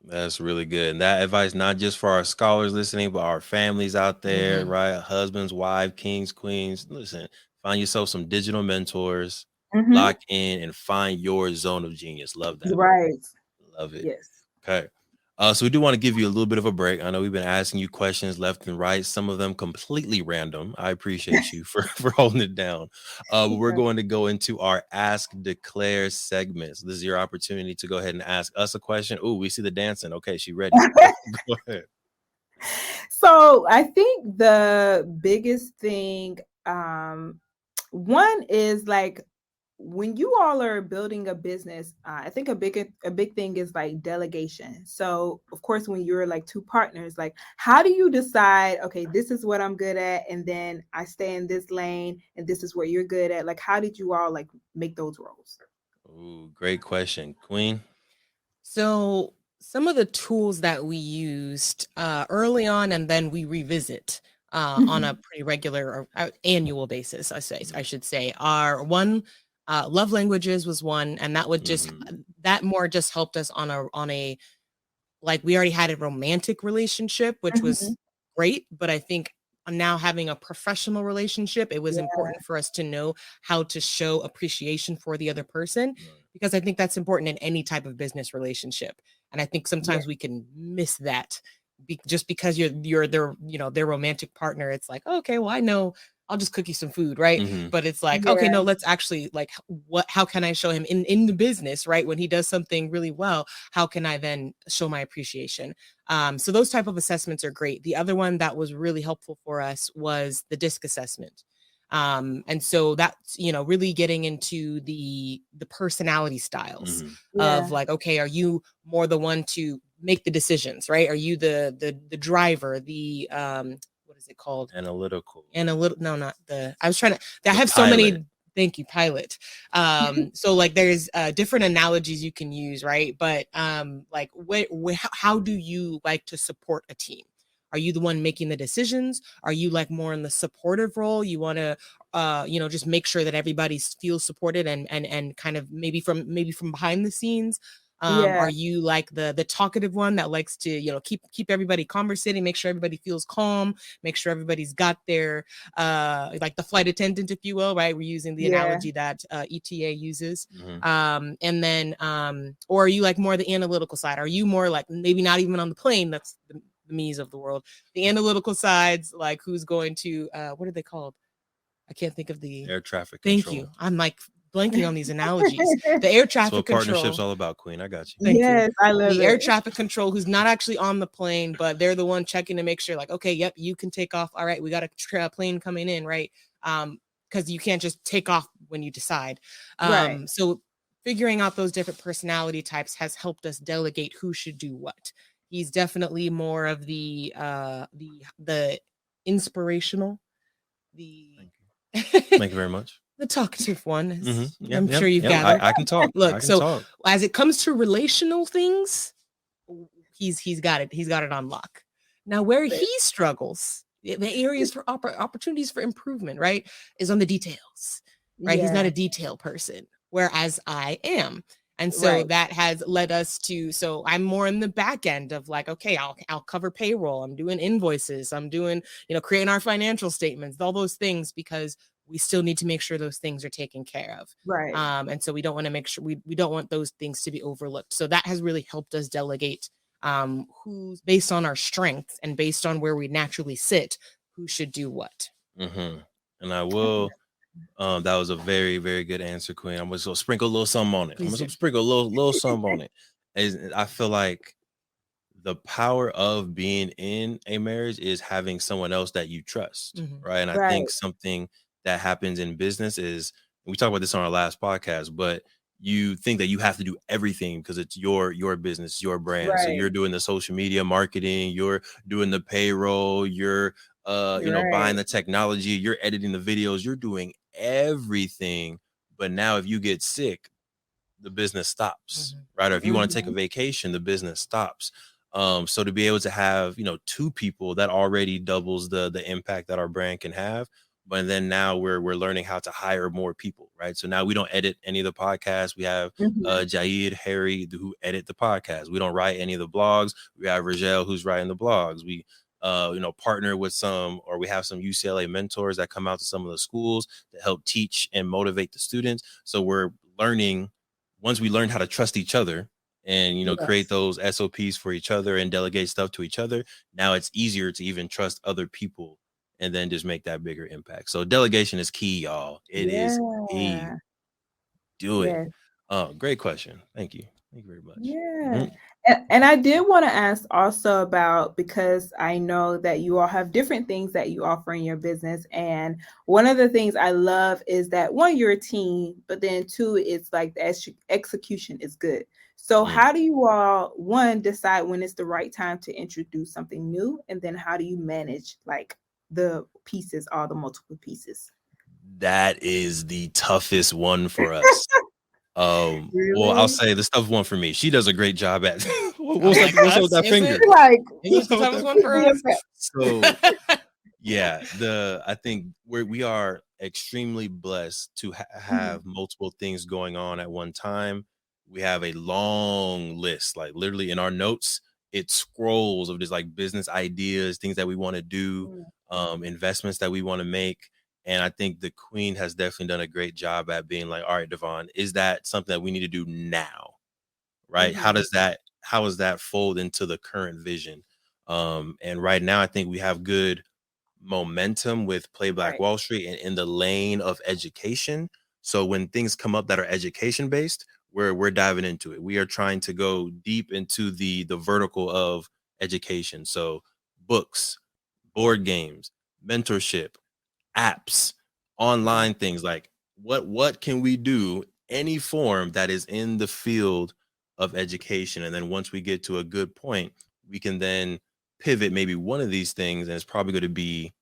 That's really good. And that advice, not just for our scholars listening, but our families out there, Mhm. right? Husbands, wives, kings, queens. Listen, find yourself some digital mentors, Mm-hmm. lock in, and find your zone of genius. Love that. Right. Love it. Yes. Okay. So we do want to give you a little bit of a break. I know we've been asking you questions left and right, some of them completely random. I appreciate you for for holding it down. But we're Okay. going to go into our Ask Declare segment. So this is your opportunity to go ahead and ask us a question. Oh, we see the dancing. Okay, she ready. Go ahead. So I think the biggest thing, one is like when you all are building a business, I think a big thing is like delegation. So of course, when you're like 2 partners, like how do you decide? Okay, this is what I'm good at, and then I stay in this lane, and this is what you're good at. Like, how did you all like make those roles? Ooh, great question, Queen. So some of the tools that we used early on, and then we revisit. on a pretty regular or annual basis, I should say. Our one love languages was one, and that would just that more just helped us on a like we already had a romantic relationship, which was great, but I think now having a professional relationship, it was important for us to know how to show appreciation for the other person, because I think that's important in any type of business relationship. And I think sometimes we can miss that just because you're their, their romantic partner. It's like, okay, well, I know I'll just cook you some food, right? But it's like, okay, no, let's actually like how can I show him in the business, right? When he does something really well, how can I then show my appreciation? So those type of assessments are great. The other one that was really helpful for us was the DISC assessment. And so that's, really getting into the personality styles of like, okay, are you more the one to make the decisions, right? Are you the driver, the what is it called? Analytical. No, not the. I was trying to. I have so pilot. many. Thank you, pilot. So like, there's different analogies you can use, right? But like, how do you like to support a team? Are you the one making the decisions? Are you like more in the supportive role? You want to, just make sure that everybody feels supported and kind of maybe from behind the scenes. Are you like the talkative one that likes to, keep everybody conversating, make sure everybody feels calm, make sure everybody's got their like the flight attendant, if you will, right? We're using the analogy that ETA uses. And then or are you like more the analytical side? Are you more like maybe not even on the plane? That's the me's of the world. The analytical sides, like who's going to what are they called? I can't think of the air traffic control. Thank you. I'm like blanking on these analogies. The air traffic control. Partnership's all about, Queen. I got you. Thank you. I love the air traffic control, who's not actually on the plane, but they're the one checking to make sure, like, okay, yep, you can take off. All right, we got a plane coming in, right? Because you can't just take off when you decide. So figuring out those different personality types has helped us delegate who should do what. He's definitely more of the inspirational. Thank you very much. The talkative one. I'm sure you've gathered. I can talk. Look, as it comes to relational things, he's got it. He's got it on lock. Now, where he struggles, the areas for opportunities for improvement, right, is on the details, right? He's not a detail person, whereas I am. And so that has led us to, so I'm more in the back end of like, okay, I'll cover payroll. I'm doing invoices. I'm doing, creating our financial statements, all those things, because we still need to make sure those things are taken care of. Right. And so we don't want to make sure we don't want those things to be overlooked. So that has really helped us delegate who's based on our strengths and based on where we naturally sit, who should do what. And I will, that was a very, very good answer, Queen. I'm just gonna sprinkle a little something on it. I'm gonna sprinkle a little something on it. I feel like the power of being in a marriage is having someone else that you trust, right? And I think something that happens in business is, we talked about this on our last podcast, but you think that you have to do everything because it's your business, your brand. So you're doing the social media marketing, you're doing the payroll, you're buying the technology, you're editing the videos, you're doing everything. But now if you get sick, the business stops, right? Or if you want to take a vacation, the business stops. So to be able to have, two people, that already doubles the impact that our brand can have. But then now we're learning how to hire more people, right? So now we don't edit any of the podcasts. We have Jaid, Harry, who edit the podcast. We don't write any of the blogs. We have Rajel, who's writing the blogs. We partner with we have some UCLA mentors that come out to some of the schools to help teach and motivate the students. So we're learning, once we learn how to trust each other and, create those SOPs for each other and delegate stuff to each other, now it's easier to even trust other people and then just make that bigger impact. So delegation is key, y'all. It is key. Do it. Great question. Thank you. Thank you very much. And I did want to ask also about, because I know that you all have different things that you offer in your business. And one of the things I love is that, one, you're a team, but then two, it's like the execution is good. So how do you all, one, decide when it's the right time to introduce something new? And then how do you manage like the pieces, all the multiple pieces? That is the toughest one for us. Really? Well, I'll say the toughest one for me. She does a great job at what's up with that finger? It's the toughest one for us. So Yeah, I think we are extremely blessed to Mhm. have multiple things going on at one time. We have a long list, like literally in our notes, it scrolls of just like business ideas, things that we want to do, Mm. investments that we want to make. And I think the Queen has definitely done a great job at being like, all right, Devon, is that something that we need to do now? Right? Mhm. How does that fold into the current vision? And right now I think we have good momentum with Play Black Right. Wall Street and in the lane of education. So when things come up that are education based, we're diving into it. We are trying to go deep into the vertical of education. So books, board games, mentorship, apps, Right. online things, like what can we do, any form that is in the field of education. And then once we get to a good point, we can then pivot maybe one of these things, and it's probably going to be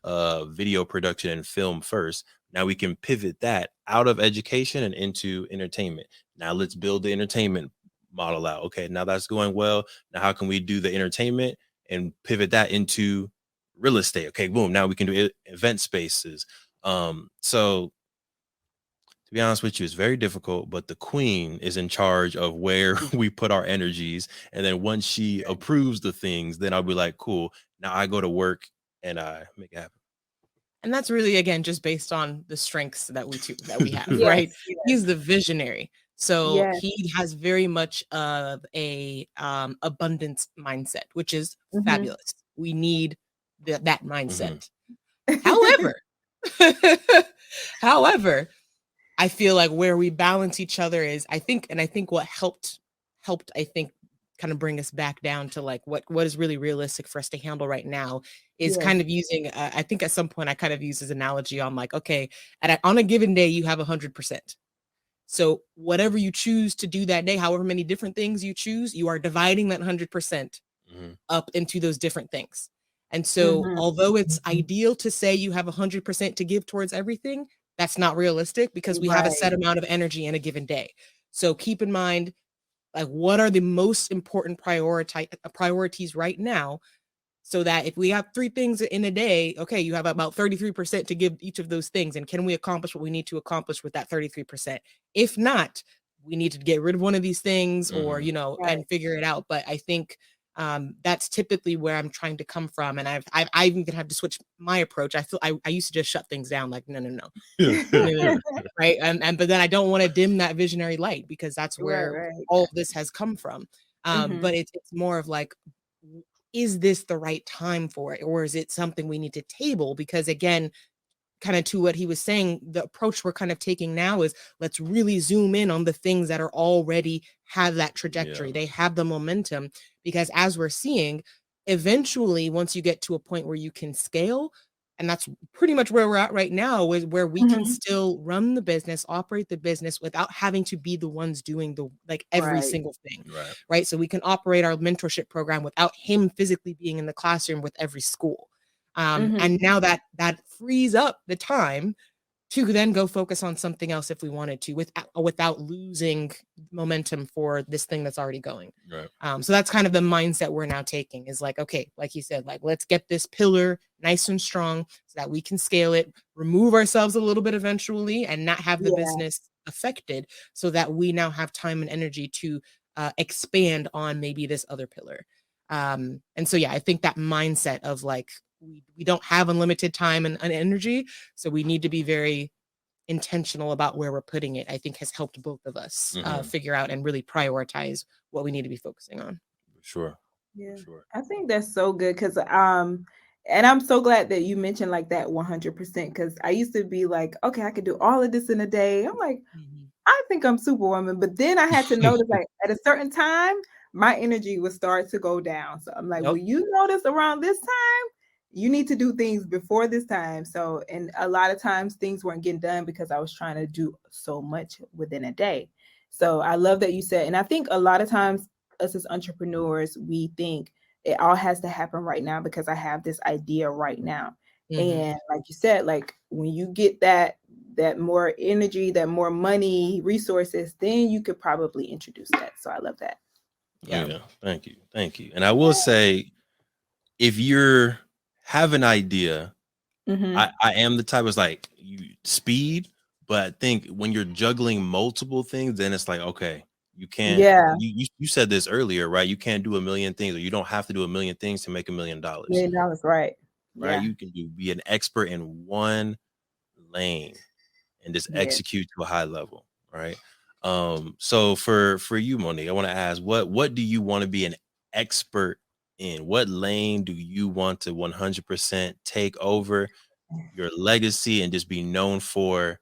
video production and film first. Now we can pivot that out of education and into entertainment. Now let's build the entertainment model out. Okay, now that's going well. Now how can we do the entertainment and pivot that into real estate? Okay, boom. Now we can do event spaces. So to be honest with you, it's very difficult, but the Queen is in charge of where we put our energies. And then once she approves the things, then I'll be like, cool. Now I go to work and I make it happen. And that's really, again, just based on the strengths that we have, Yes. right? Yes. He's the visionary. So Yes. he has very much of a abundance mindset, which is Mhm. fabulous. We need that Mhm. mindset. However, however, I feel like where we balance each other is, I think what helped, I think, kind of bring us back down to like what is really realistic for us to handle right now is Yes. kind of using, I think at some point I kind of used this analogy on like, okay, on a given day, you have 100%. So whatever you choose to do that day, however many different things you choose, you are dividing that 100% Mhm. up into those different things. And so, Mhm. although it's ideal to say you have 100% to give towards everything, that's not realistic because we have a Right. set amount of energy in a given day. So keep in mind, like, what are the most important priorities right now, so that if we have 3 things in a day, okay, you have about 33% to give each of those things. And can we accomplish what we need to accomplish with that 33%? If not, we need to get rid of one of these things, or, Mhm. Right. and figure it out. But I think that's typically where I'm trying to come from. And I've even had to switch my approach. I feel I used to just shut things down like, no, no, no, no, no, no. Right. But then I don't want to dim that visionary light, because that's Right. where Right. all of this has come from. Mhm. But it's more of like, is this the right time for it, or is it something we need to table? Because again, kind of to what he was saying, the approach we're kind of taking now is, let's really zoom in on the things that are already have that Yeah. trajectory, they have the momentum. Because as we're seeing, eventually once you get to a point where you can scale, and that's pretty much where we're at right now, is where we can Mhm. still run the business, operate the business without having to be the ones doing the like every Right. single thing. Right. Right, so we can operate our mentorship program without him physically being in the classroom with every school. Mhm. And now that frees up the time to then go focus on something else if we wanted to, without losing momentum for this thing that's already going. Right. So that's kind of the mindset we're now taking, is like, okay, like you said, like, let's get this pillar nice and strong so that we can scale it, remove ourselves a little bit eventually, and not have the Yeah. business affected, so that we now have time and energy to expand on maybe this other pillar. And so, yeah, I think that mindset of like, we don't have unlimited time and energy, so we need to be very intentional about where we're putting it, I think has helped both of us Mhm. figure out and really prioritize what we need to be focusing on. For sure. For Yeah. sure. I think that's so good because and I'm so glad that you mentioned like that 100% because I used to be like, okay, I could do all of this in a day. I'm like, Mhm. I think I'm superwoman. But then I had to notice like at a certain time, my energy would start to go down. So I'm like, Yep. well, you notice around this time, you need to do things before this time. So, and a lot of times things weren't getting done because I was trying to do so much within a day. So I love that you said, and I think a lot of times us as entrepreneurs, we think it all has to happen right now because I have this idea right now. Mhm. And like you said, like when you get that more energy, that more money, resources, then you could probably introduce that. So I love that. Yeah. Yeah. Thank you. Thank you. And I will say, if you're have an idea. Mm-hmm. I am the type of like speed, but I think when you're juggling multiple things, then it's like, okay, you can't. Yeah. You said this earlier, right? You can't do a million things, or you don't have to do a million things to make $1 million. $1 million, right? Right? Yeah. You can be an expert in one lane and just Yeah. execute to a high level, right? So for you, Monique, I want to ask, what do you want to be an expert in? What lane do you want to 100% take over your legacy and just be known for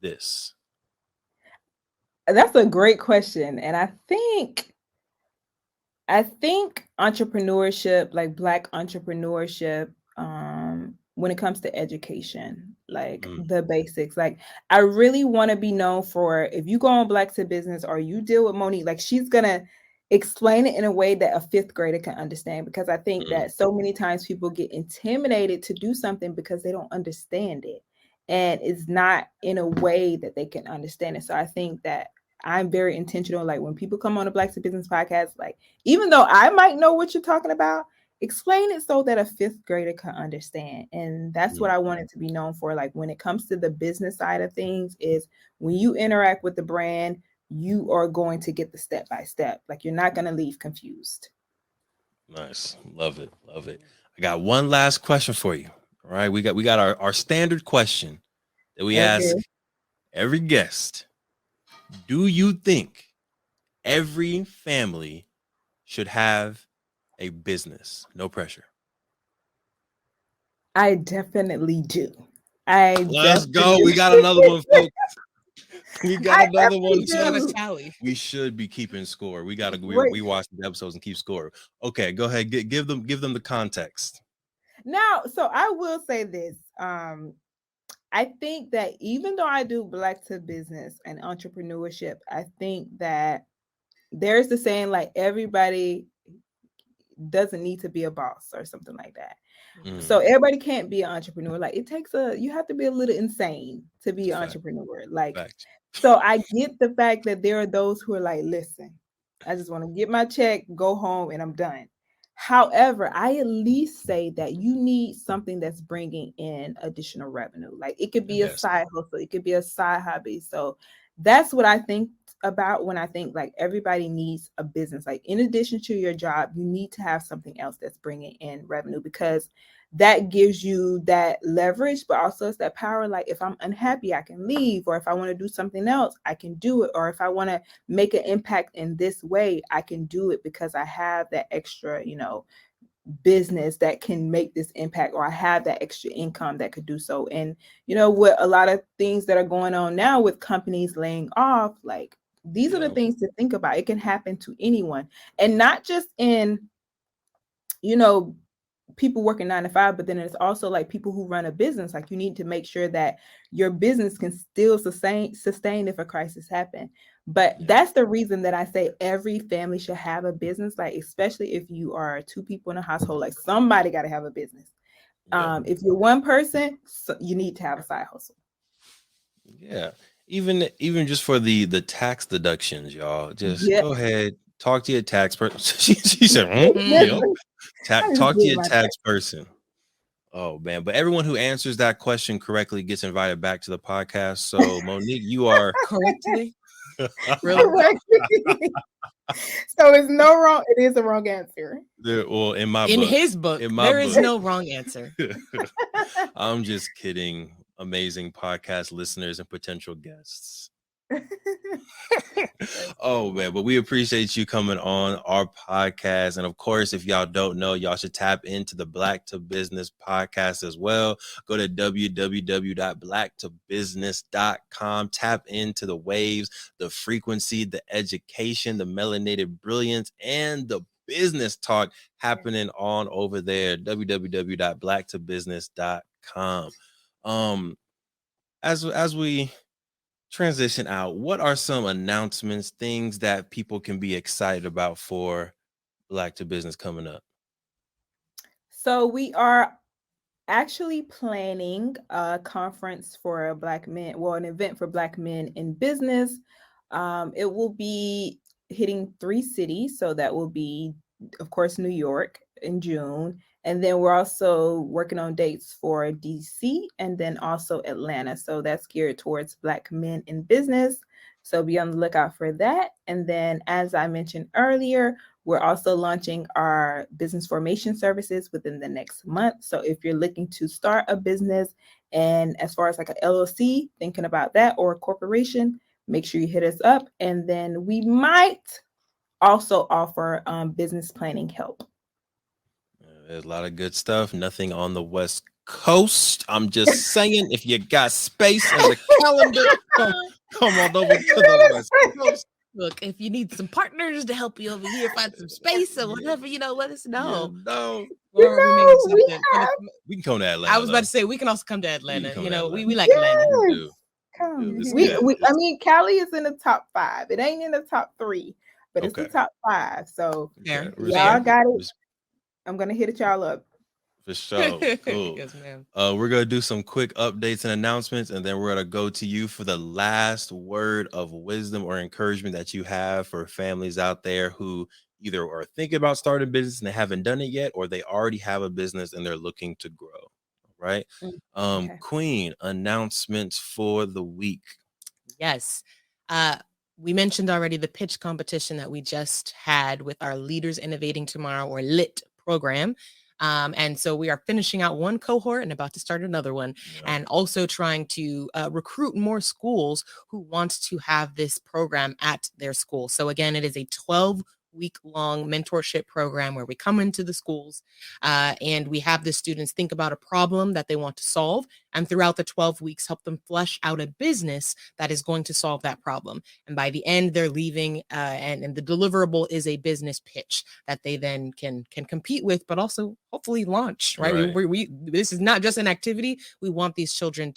this? That's a great question. And I think entrepreneurship, like Black entrepreneurship, when it comes to education, like Mm, the basics, like I really want to be known for, if you go on Black to Business or you deal with Monique, like she's gonna explain it in a way that a fifth grader can understand. Because I think mm, that so many times people get intimidated to do something because they don't understand it, and it's not in a way that they can understand it. So I think that I'm very intentional. Like when people come on a Black to Business podcast, like even though I might know what you're talking about, explain it so that a fifth grader can understand. And that's what mm. I wanted to be known for. Like when it comes to the business side of things, is when you interact with the brand, you are going to get the step by step. Like you're not going to leave confused. Nice. Love it. Love it. I got one last question for you. All right. We got our standard question that we Okay. ask every guest. Do you think every family should have a business? No pressure. I definitely do. I Let's go. We definitely, got another one, folks. We got I another one. definitely We should have a do. tally. We should be keeping score. We got to Wait. we watch the episodes and keep score. Okay, go ahead. Give them the context. Now, so I will say this. I think that even though I do Black to Business and entrepreneurship, I think that there's the saying like everybody doesn't need to be a boss or something like that. Mm, So everybody can't be an entrepreneur. Like it takes you have to be a little insane to it's be a an fact. entrepreneur. Like, Fact. so I get the fact that there are those who are like, listen, I just want to get my check, go home, and I'm done. However, I at least say that you need something that's bringing in additional revenue. Like it could be a Yes. side hustle, it could be a side hobby. So that's what I think about when I think like everybody needs a business. Like in addition to your job, you need to have something else that's bringing in revenue, because that gives you that leverage, but also it's that power. Like if I'm unhappy, I can leave, or if I want to do something else, I can do it, or if I want to make an impact in this way, I can do it because I have that extra, business that can make this impact, or I have that extra income that could do so. And with a lot of things that are going on now with companies laying off, like these are the Yeah. things to think about. It can happen to anyone, and not just in you know people working 9 to 5, but then it's also like people who run a business. Like you need to make sure that your business can still sustain if a crisis happen. But Yeah. that's the reason that I say every family should have a business. Like especially if you are two people in a household, like somebody got to have a business. Yeah. If you're one person, so you need to have a side hustle. Yeah. Even just for the tax deductions, y'all. Just Yeah. go ahead, talk to your tax person. she said, yep. Listen, I'm just Talk to getting your my tax person. Oh man, but everyone who answers that question correctly gets invited back to the podcast. So Monique, you are Correctly? Really? correct. So it's no wrong. It is a wrong answer. well in my In book. his book, In my there is book. no wrong answer. I'm just kidding. Amazing podcast listeners and potential guests. Oh man, but we appreciate you coming on our podcast. And of course, if y'all don't know, y'all should tap into the Black to Business podcast as well. Go to www.blacktobusiness.com. Tap into the waves, the frequency, the education, the melanated brilliance, and the business talk happening on over there. www.blacktobusiness.com. As we transition out, what are some announcements, things that people can be excited about for Black to Business coming up? So we are actually planning a conference for Black men, well, an event for Black men in business. It will be hitting 3 cities. So that will be, of course, New York in June. And then we're also working on dates for DC and then also Atlanta. So that's geared towards Black men in business. So be on the lookout for that. And then, as I mentioned earlier, we're also launching our business formation services within the next month. So if you're looking to start a business, and as far as like a LLC, thinking about that, or a corporation, make sure you hit us up. And then we might also offer business planning help. There's a lot of good stuff. Nothing on the West Coast. I'm just saying, if you got space on the calendar, come on over to the West Coast. Look, if you need some partners to help you over here, find some space or whatever, let us know. We can come to Atlanta. I was about to say, we can also come to Atlanta. We like Yes. Atlanta. I mean, Cali is in the top 5. It ain't in the top 3, but it's the top 5. So y'all got it. I'm gonna hit y'all up. For sure. Cool. Yes, ma'am. We're gonna do some quick updates and announcements, and then we're gonna go to you for the last word of wisdom or encouragement that you have for families out there who either are thinking about starting a business and they haven't done it yet, or they already have a business and they're looking to grow. Right? Okay. Queen, announcements for the week. Yes. We mentioned already the pitch competition that we just had with our Leaders Innovating Tomorrow, or LIT program. And so we are finishing out one cohort and about to start another one, and also trying to recruit more schools who want to have this program at their school. So again, it is a 12-week-long mentorship program where we come into the schools and we have the students think about a problem that they want to solve, and throughout the 12 weeks help them flesh out a business that is going to solve that problem. And by the end, they're leaving and the deliverable is a business pitch that they then can compete with, but also hopefully launch, right? We this is not just an activity. We want these children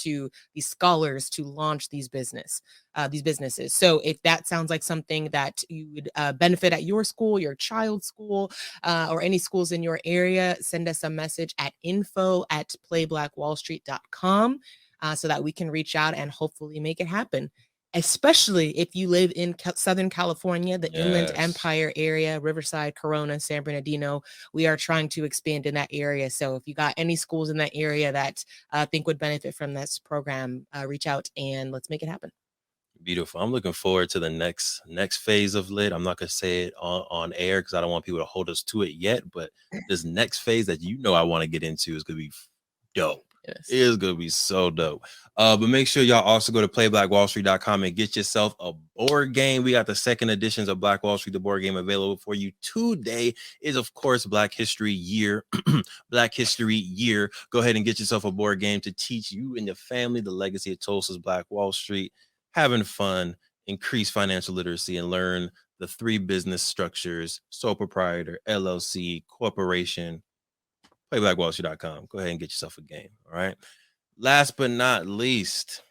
these scholars to launch these businesses. So if that sounds like something that you would benefit at your school, your child's school, or any schools in your area, send us a message at info@playblackwallstreet.com so that we can reach out and hopefully make it happen. Especially if you live in Southern California, the Inland Empire area, Riverside, Corona, San Bernardino. We are trying to expand in that area. So if you got any schools in that area that think would benefit from this program, reach out and let's make it happen. Beautiful. I'm looking forward to the next phase of LIT. I'm not going to say it on air because I don't want people to hold us to it yet, but this next phase that I want to get into is going to be dope. Yes. It is going to be so dope. But make sure y'all also go to playblackwallstreet.com and get yourself a board game. We got the second editions of Black Wall Street, the board game, available for you. Today is, of course, Black History Year. Black History Year. Go ahead and get yourself a board game to teach you and your family the legacy of Tulsa's Black Wall Street. Having fun, increase financial literacy, and learn the 3 business structures: sole proprietor, LLC, corporation. Playblackwallstreet.com. Go ahead and get yourself a game. All right. Last but not least,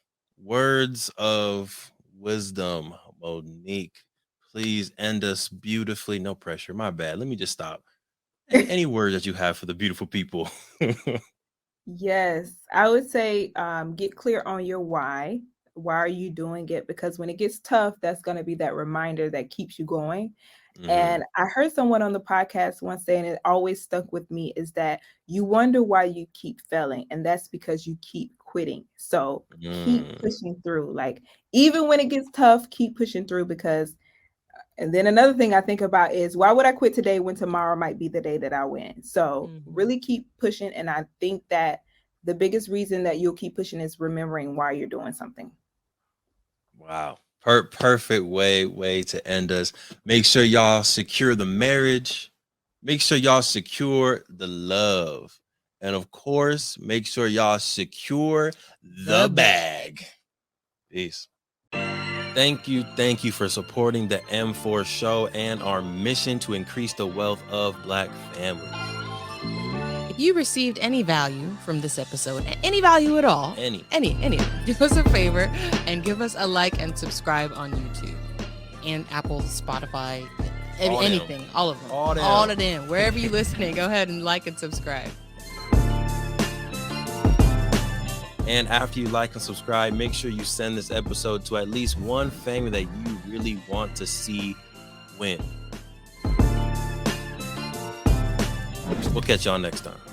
words of wisdom. Monique, please end us beautifully. No pressure. My bad. Let me just stop. Any words that you have for the beautiful people? Yes, I would say get clear on your why. Why are you doing it? Because when it gets tough, that's going to be that reminder that keeps you going. And I heard someone on the podcast once saying, it always stuck with me, is that you wonder why you keep failing. And that's because you keep quitting. So keep pushing through. Like, even when it gets tough, keep pushing through. Because, and then another thing I think about is, why would I quit today when tomorrow might be the day that I win? So really keep pushing. And I think that the biggest reason that you'll keep pushing is remembering why you're doing something. Wow. Perfect way to end us. Make sure y'all secure the marriage. Make sure y'all secure the love. And of course, make sure y'all secure the bag. Peace. Thank you for supporting the M4 show and our mission to increase the wealth of Black families. If you received any value from this episode, any value at all, any, do us a favor and give us a like and subscribe on YouTube and Apple, Spotify, anything, all of them, all of them, wherever you're listening. Go ahead and like and subscribe. And after you like and subscribe, make sure you send this episode to at least one family that you really want to see win. We'll catch y'all next time.